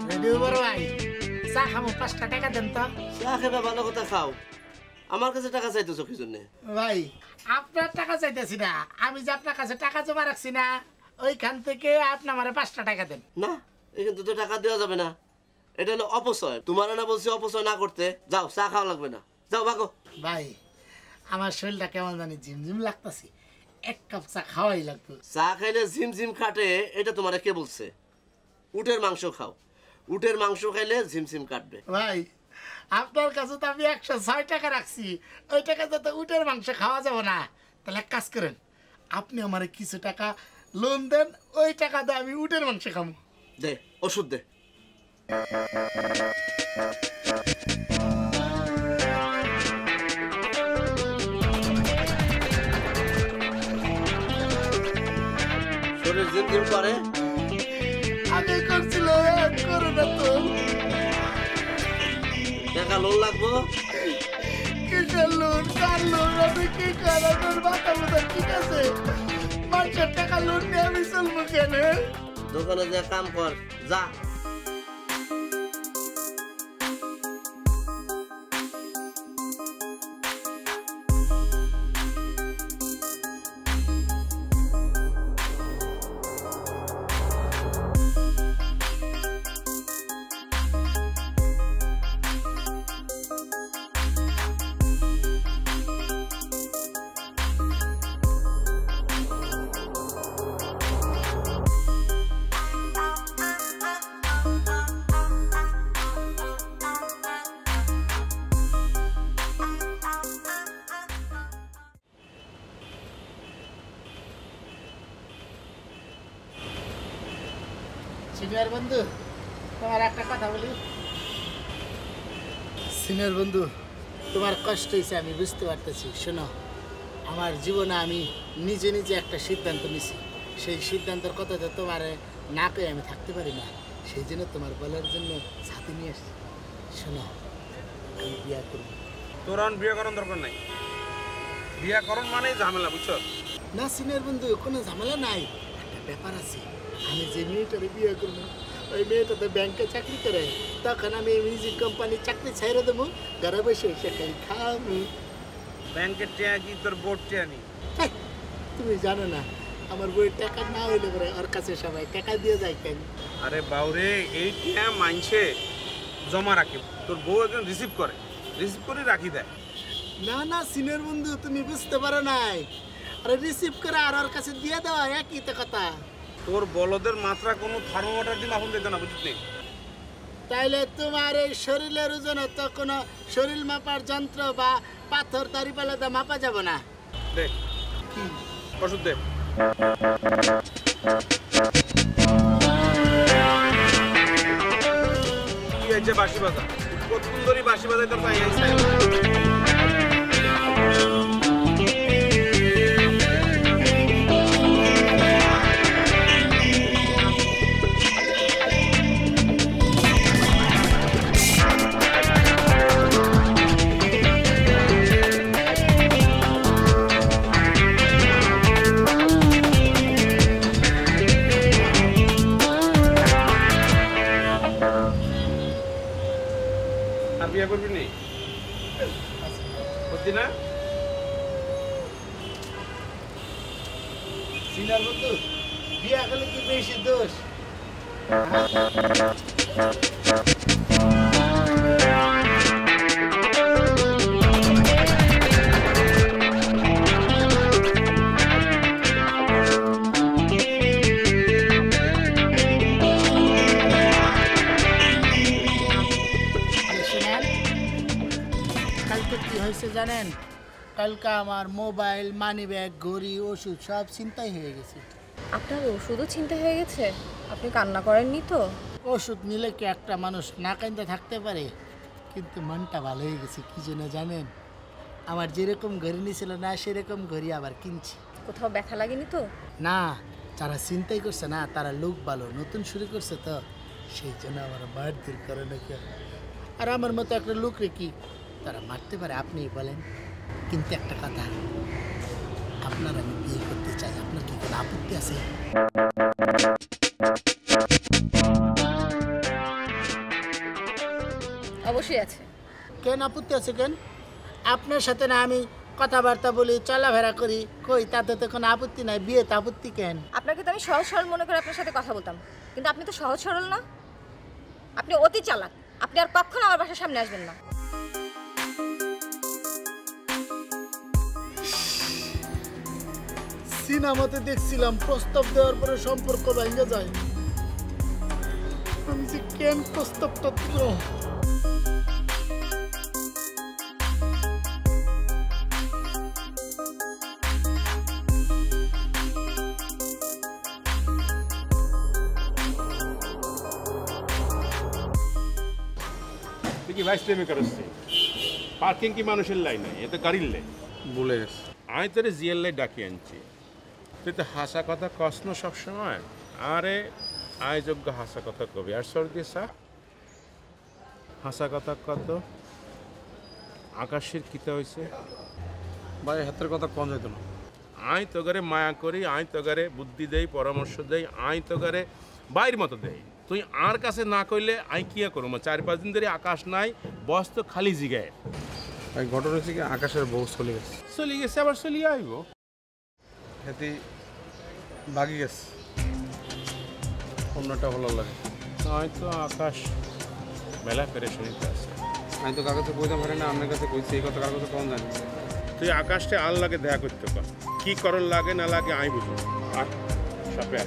Ready বড় ভাই চা খাবো 5 টাকা দেন তো চা খেবে ভালো কথা খাও আমার কাছে টাকা চাইতেছো কি জন্য ভাই আপনার টাকা চাইতেছি না আমি যে আপনার কাছে টাকা জমা রাখছি না ওইখান থেকে আপনি আমারে 5 টাকা দেন না এখান তো টাকা দেওয়া যাবে না এটা হলো অপচয় তোমার না বলছি অপচয় না করতে যাও চা খাওয়া লাগবে না যাও ভাগো ভাই আমার শরীরটা কেমন জানি ঝিমঝিম লাগতাছে এক কাপ চা খাওয়াই লাগবে চা খাইলে ঝিমঝিম খাটে এটা তোমারে কে বলছে উটের মাংস খাও উটের মাংস খাইলে ঝিমঝিম কাটবে ভাই আপনার কাছে তো আমি 106 টাকা রাখছি ওই টাকা তো উটের মাংস খাওয়া যাবে না তাহলে এক কাজ করেন আপনি আমারে কিছু টাকা লোন দেন ওই টাকা দিয়ে আমি উটের মাংস খাবো দে ওষুধ দে শরীর ঝিমঝিম করে আগে করছিল করে না তো টাকা লোন লাগবো কিসের লোন কার লোন আমি কি করানোর মাথা মতো ঠিক আছে মানুষের টাকা লোন নিয়ে আমি চলবো কেন দোকানে যা কাম কর যা সিনিয়র বন্ধু তোমার একটা কথা বলি সিনিয়র বন্ধু তোমার কষ্ট হয়েছে আমি বুঝতে পারতেছি শোনো আমার জীবনে আমি নিজে নিজে একটা সিদ্ধান্ত নিছি সেই সিদ্ধান্তের কথা তো তোমার না পেয়ে আমি থাকতে পারি না সেই জন্য তোমার বলার জন্য সাথে নিয়ে আসছি শোনো আমি বিয়ে করবো তোর বিয়ে করার দরকার নাই বিয়ে করন মানে ঝামেলা বুঝছ না সিনিয়র বন্ধু কোনো ঝামেলা নাই একটা ব্যাপার আছে আমি যে মেয়েটারে বিয়ে করবো ওই মেয়েটা তো ব্যাংকে চাকরি করে তখন আমি মিউজিক কোম্পানি চাকরি ছাইড়ে দেবো ঘরে বসে সেখানে খাবো ব্যাংকের টিয়া কি তোর বোর্ড টিয়া নি তুমি জানো না আমার বইয়ের টাকা না হইলে পরে ওর কাছে সবাই টাকা দিয়ে যায় কেন আরে বাউরে এই টিয়া মাইনছে জমা রাখে তোর বউ একজন রিসিভ করে রাখি দেয় না না সিনিয়র বন্ধু তুমি বুঝতে পারো নাই আরে রিসিভ করে আর ওর কাছে দিয়ে দেওয়া একই তো কথা তোর বলদের মাত্রা কোনো থার্মোমিটার দিয়ে মাপুন দিতে না বুঝলি তাইলে তোমার এই শরীরের ওজন তো কোনো শরীর মাপার যন্ত্র বা পাথর দাঁড়িপাল্লাতে মাপা যাব না দেখ কি ওষুধ দে কি হয়েছে বাঁশি বাজা কতক্ষণ ধরে বাঁশি বাজাই তোর তাই বিয়ে করবি নি করতি না সিনিয়র বন্ধু বিয়ে করলে কি বেশি দোষ জানেন কালকে আমার মোবাইল মানি ব্যাগ ঘড়ি ওষুধ সব চিন্তাই হয়ে গেছে আপনার ওষুধও চিন্তা হয়ে গেছে আপনি কান্না করেননি তো ওষুধ নিলে কি একটা মানুষ না কান্দে থাকতে পারে কিন্তু মনটা ভালো হয়ে গেছে কি জন্য জানেন আমার যেরকম ঘড়ি নিয়েছিল না সেরকম ঘড়ি আবার কিনছি কোথাও ব্যথা লাগেনি তো না যারা চিন্তাই করছে না তারা লোক ভালো নতুন শুরু করছে তো সেই জন্য আমার মারধর করে নাকি আর আমার মতো একটা লোক রে কি তারা মারতে পারে আপনি বলেন কিন্তু একটা কথা আপনার আমি বিয়ে করতে চাই আপনার কি কোনো আপত্তি আছে অবশ্যই আছে। কেন আপত্তি আছে কেন? আপনার সাথে না আমি কথাবার্তা বলি, চলাফেরা করি, কই তাতে তো কোনো আপত্তি নাই, বিয়েতে আপত্তি কেন? আপনাকে তো আমি সহজ সরল মনে করে আপনার সাথে কথা বলতাম, কিন্তু আপনি তো সহজ সরল না, আপনি অতি চালাক। আপনি আর কখনো আমার বাসার সামনে আসবেন না। সিনেমাতে দেখছিলাম প্রস্তাব দেওয়ার পরে সম্পর্ক ভেঙে যায়। আমি যে কেন প্রস্তাবটা দিল? তুই কি ভাইস প্রেমিকার হচ্ছে? পার্কিং কি মানুষের লাইন নাই, এ তো গাড়ির লাইন। বলে গেছে। আমি তোরে জিএল লাই ডাকি আনছি, তুই তো হাসা কথা কস না সবসময়। আরে আয় যোগ্য হাসা কথা কবি আর সর্দি সা হাসা কথা কত আকাশের কিতা হয়েছে। ভাই হাতের কথা কম যেত না। আই তোগারে মায়া করি, আই তোগারে বুদ্ধি দেই, পরামর্শ দেই, আই তোগারে বাইর মতো দেই। তুই আর কাছে না কইলে আই কিয়া করবো? 4-5 দিন ধরে আকাশ নাই, বস তো খালি জিগায়। ভাই ঘটনা হচ্ছে কি, আকাশের বউ চলে গেছে। চলে গেছে, আবার চলিয়ে আইব। হেতি ভাগি গেছে, অন্যটা ভালো লাগে। হয়তো আকাশ মেলা করে শুনিতে আছে। আমি তো কার কাছে কইতে পারি না, আপনার কাছে কইছি, এই কথা কার কাছে কম জানি। তুই আকাশটা আল্লাহকে দেখা করতে পার, কি করণ লাগে না লাগে আই বুঝবো। আর সাপে